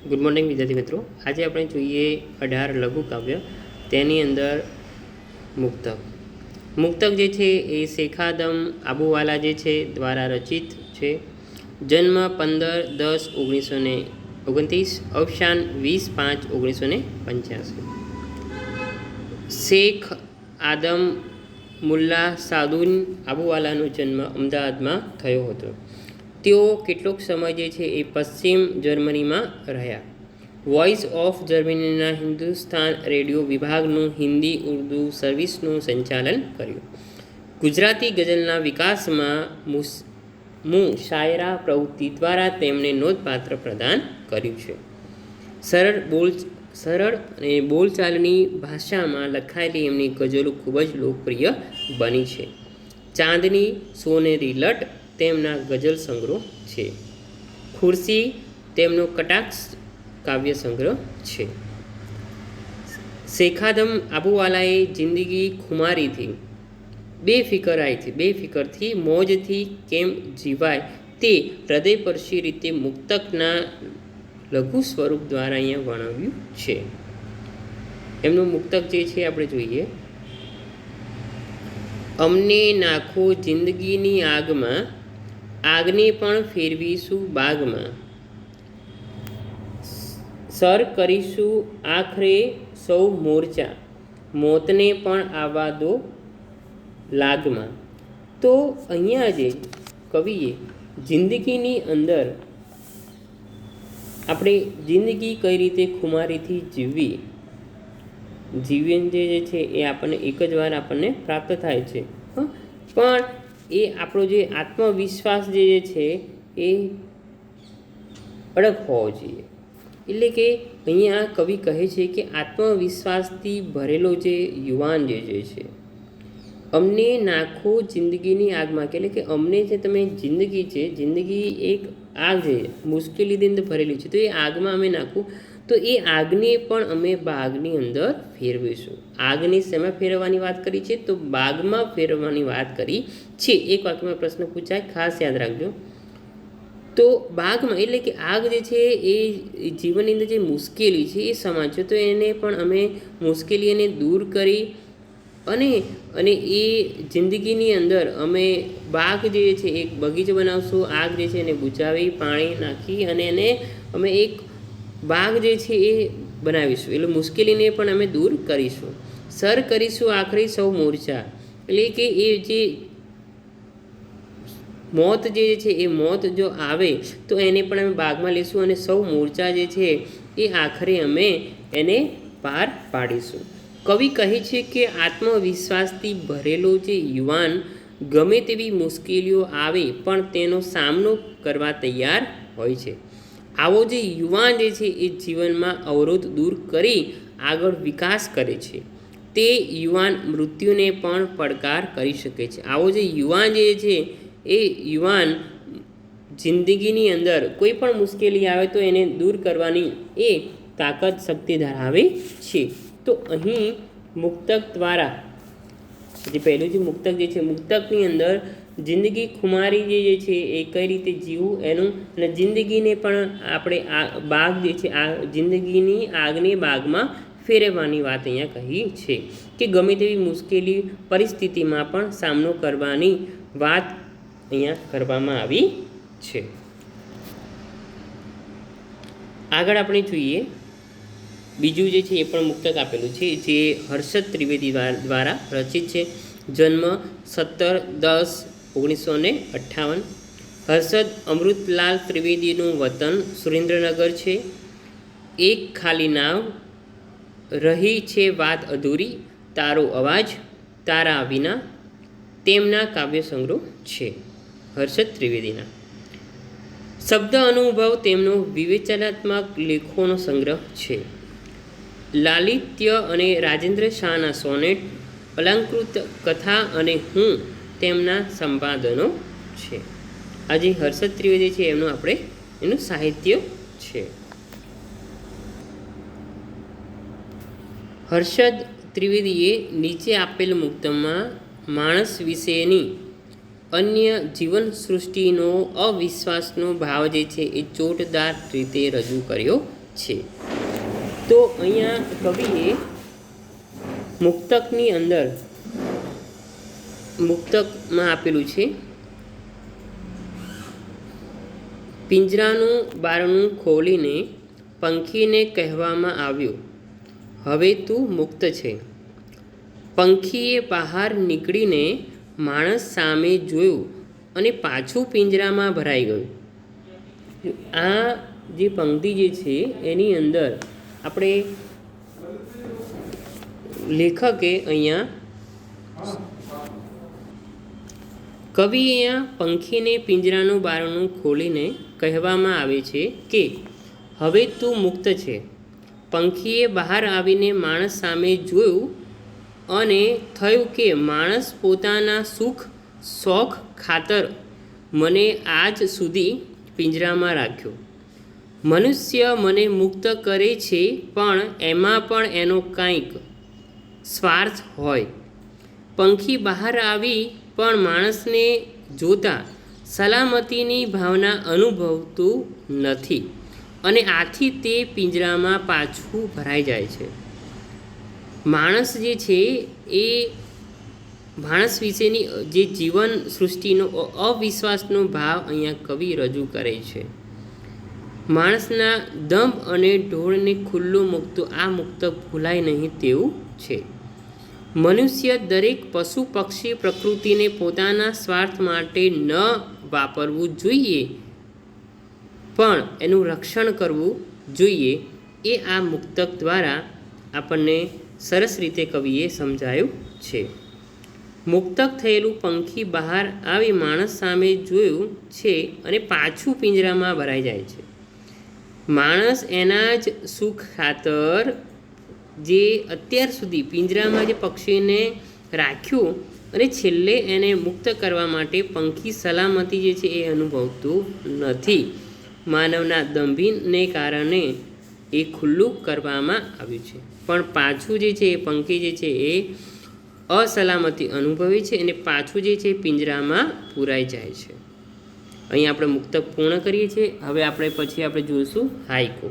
Good morning વિદ્યાર્થી મિત્રો. આજે આપણે જોઈએ 18 લઘુ કાવ્ય. તેની અંદર મુક્તક. મુક્તક જે છે એ શેખાદમ આબુવાલા જે છે દ્વારા રચિત છે. જન્મ 15/10/1929, અવસાન 20/5/1985. શેખ આદમ મુલ્લા સાદુન આબુવાલાનો જન્મ અમદાવાદમાં થયો હતો. તેઓ કેટલોક સમય જે છે એ પશ્ચિમ જર્મનીમાં રહ્યા. વોઇસ ઓફ જર્મનીના હિન્દુસ્તાન રેડિયો વિભાગનું હિન્દી ઉર્દુ સર્વિસનું સંચાલન કર્યું. ગુજરાતી ગઝલના વિકાસમાં મુશાયરા પ્રવૃત્તિ દ્વારા તેમણે નોંધપાત્ર પ્રદાન કર્યું છે. સરળ અને બોલચાલની ભાષામાં લખાયેલી એમની ગઝલો ખૂબ જ લોકપ્રિય બની છે. ચાંદની સોનેરી લટ તેમના ગઝલ સંગ્રહ છે. ખુરશી તેમનો કટાક્ષ કાવ્ય સંગ્રહ છે. શેખાદમ આબુવાલાએ જિંદગી ખુમારીથી બેફિકરથી મોજથી કેમ જીવાય તે હૃદયસ્પર્શી રીતે મુક્તકના લઘુ સ્વરૂપ દ્વારા અહીંયા વર્ણવ્યું છે. એમનું મુક્તક જે છે આપણે જોઈએ. અમને નાખો જિંદગીની આગમાં, આગને પણ ફેરવીશું બાગમાં. સર કરીશું આખરે સૌ મોરચા, મોતને પણ આવવા દો લાગમાં. તો અહીંયા જે કવિએ જિંદગીની અંદર આપણે જિંદગી કઈ રીતે ખુમારીથી જીવવી, જીવન જે છે એ આપણને એક જ વાર આપણને પ્રાપ્ત થાય છે, પણ એ આપણો જે આત્મવિશ્વાસ જે છે એ અડગ હોવો જોઈએ. એટલે કે અહીંયા કવિ કહે છે કે આત્મવિશ્વાસથી ભરેલો જે યુવાન જે છે, અમને નાખો જિંદગીની આગમાં. એટલે કે અમને જે તમે જિંદગી છે, જિંદગી એક આગ છે, મુશ્કેલીની અંદર ભરેલી છે, તો એ આગમાં અમે નાખું, તો એ આગને પણ અમે બાગની અંદર ફેરવીશું. આગને શેમાં ફેરવવાની વાત કરી છે? તો બાગમાં ફેરવવાની વાત કરી છે. એક વાક્યમાં પ્રશ્ન પૂછાય, ખાસ યાદ રાખજો. તો બાગમાં એટલે કે આગ જે છે એ જીવનની અંદર જે મુશ્કેલી છે એ સમાન છે, તો એને પણ અમે મુશ્કેલીને દૂર કરી અને એ જિંદગીની અંદર અમે બાગ જે છે એક બગીચો બનાવશું. આગ જે છે એને બુઝાવી પાણી નાખી અને એને અમે એક બાગ જે છે એ બનાવીશું. એટલે મુશ્કેલીને પણ અમે દૂર કરીશું. સર કરીશું આખરી સૌ મોરચા. એટલે કે એ જે મોત જે છે એ મોત જો આવે તો એને પણ અમે બાગમાં લઈશું અને સૌ મોરચા જે છે એ આખરે અમે એને પાર પાડીશું. કવિ કહે છે કે આત્મવિશ્વાસથી ભરેલો જે યુવાન ગમે તેવી મુશ્કેલીઓ આવે પણ તેનો સામનો કરવા તૈયાર હોય છે. આવો જે યુવાન જે છે એ જીવનમાં અવરોધ દૂર કરી આગળ વિકાસ કરે છે. તે યુવાન મૃત્યુને પણ પડકાર કરી શકે છે. આવો જે યુવાન જે છે એ યુવાન જિંદગીની અંદર કોઈ પણ મુશ્કેલી આવે તો એને દૂર કરવાની એ તાકાત શક્તિ ધરાવે છે. તો અહીં મુક્તક દ્વારા જે પહેલું જે મુક્તક જે છે, મુક્તકની અંદર જિંદગી ખુમારી જે છે એ કઈ રીતે જીવવું એનું, અને જિંદગીને પણ આપણે આ બાગ જે છે આ જિંદગીની આગને બાગમાં ફેરવવાની વાત અહીંયા કહી છે. કે ગમે તેવી મુશ્કેલી પરિસ્થિતિમાં પણ સામનો કરવાની વાત અહીંયા કરવામાં આવી છે. આગળ આપણે જોઈએ બીજું જે છે એ પણ મુક્તક આપેલું છે, જે હર્ષદ ત્રિવેદી દ્વારા રચિત છે. જન્મ 17/10/1958. હર્ષદ અમૃતલાલ ત્રિવેદીનું વતન સુરેન્દ્રનગર છે. એક ખાલી નાવ, રહી છે વાત અધૂરી, તારો અવાજ, તારા વિના તેમના કાવ્ય સંગ્રહ છે. હર્ષદ ત્રિવેદીના શબ્દ અનુભવ તેમનો વિવેચનાત્મક લેખોનો સંગ્રહ છે. લાલિત્ય અને રાજેન્દ્ર શાહના સોનેટ, અલંકૃત કથા અને હું તેમના સંપાદનો છે. આજે હર્ષદ ત્રિવેદી છે એનું સાહિત્ય છે. હર્ષદ ત્રિવેદીએ નીચે આપેલ મુક્તમાં માણસ વિશેની અન્ય જીવન સૃષ્ટિનો અવિશ્વાસનો ભાવ જે છે એ ચોટદાર રીતે રજૂ કર્યો છે. તો અહીંયા કવિએ મુક્તકની અંદર મુક્તકમાં આપેલું છે, પિંજરાનું બારણું ખોલીને પંખીને કહેવામાં આવ્યું, હવે તું મુક્ત છે. પંખીએ બહાર નીકળીને માણસ સામે જોયું અને પાછું પિંજરામાં ભરાઈ ગયું. આ જે પંક્તિ જે છે એની અંદર આપણે લેખકે અહીંયા કવિએ અહીંયા પંખીને પિંજરાનું બારણું ખોલીને કહેવામાં આવે છે કે હવે તું મુક્ત છે. પંખીએ બહાર આવીને માણસ સામે જોયું અને થયું કે માણસ પોતાના સુખ શોખ ખાતર મને આજ સુધી પિંજરામાં રાખ્યો. મનુષ્ય મને મુક્ત કરે છે, પણ એમાં પણ એનો કાંઈક સ્વાર્થ હોય. પંખી બહાર આવી પણ માણસને જોતાં સલામતીની ભાવના અનુભવતું નથી અને આથી તે પિંજરામાં પાછું ભરાઈ જાય છે. માણસ જે છે એ માણસ વિશેની જે જીવન સૃષ્ટિનો અવિશ્વાસનો ભાવ અહીંયા કવિ રજૂ કરે છે. માણસના દંભ અને ઢોળને ખુલ્લું મૂકતું આ મુક્તક ભૂલાય નહીં તેવું છે. મનુષ્ય દરેક પશુ પક્ષી પ્રકૃતિને પોતાના સ્વાર્થ માટે ન વાપરવું જોઈએ, પણ એનું રક્ષણ કરવું જોઈએ. એ આ મુક્તક દ્વારા આપણને સરસ રીતે કવિએ સમજાયું છે. મુક્તક થયેલું પંખી બહાર આવી માણસ સામે જોયું છે અને પાછું પિંજરામાં ભરાઈ જાય છે. માણસ એના જ સુખ ખાતર જે અત્યાર સુધી પિંજરામાં જે પક્ષીને રાખ્યું અને છેલ્લે એને મુક્ત કરવા માટે પંખી સલામતી જે છે એ અનુભવતું નથી. માનવના દંભીને કારણે એ ખુલ્લું કરવામાં આવ્યું છે, પણ પાછું જે છે એ પંખી જે છે એ અસલામતી અનુભવે છે અને પાછું જે છે પિંજરામાં પૂરાઈ જાય છે. અહીં આપણે મુક્તક પૂર્ણ કરીએ છીએ. હવે આપણે જોઈશું હાઈકુ.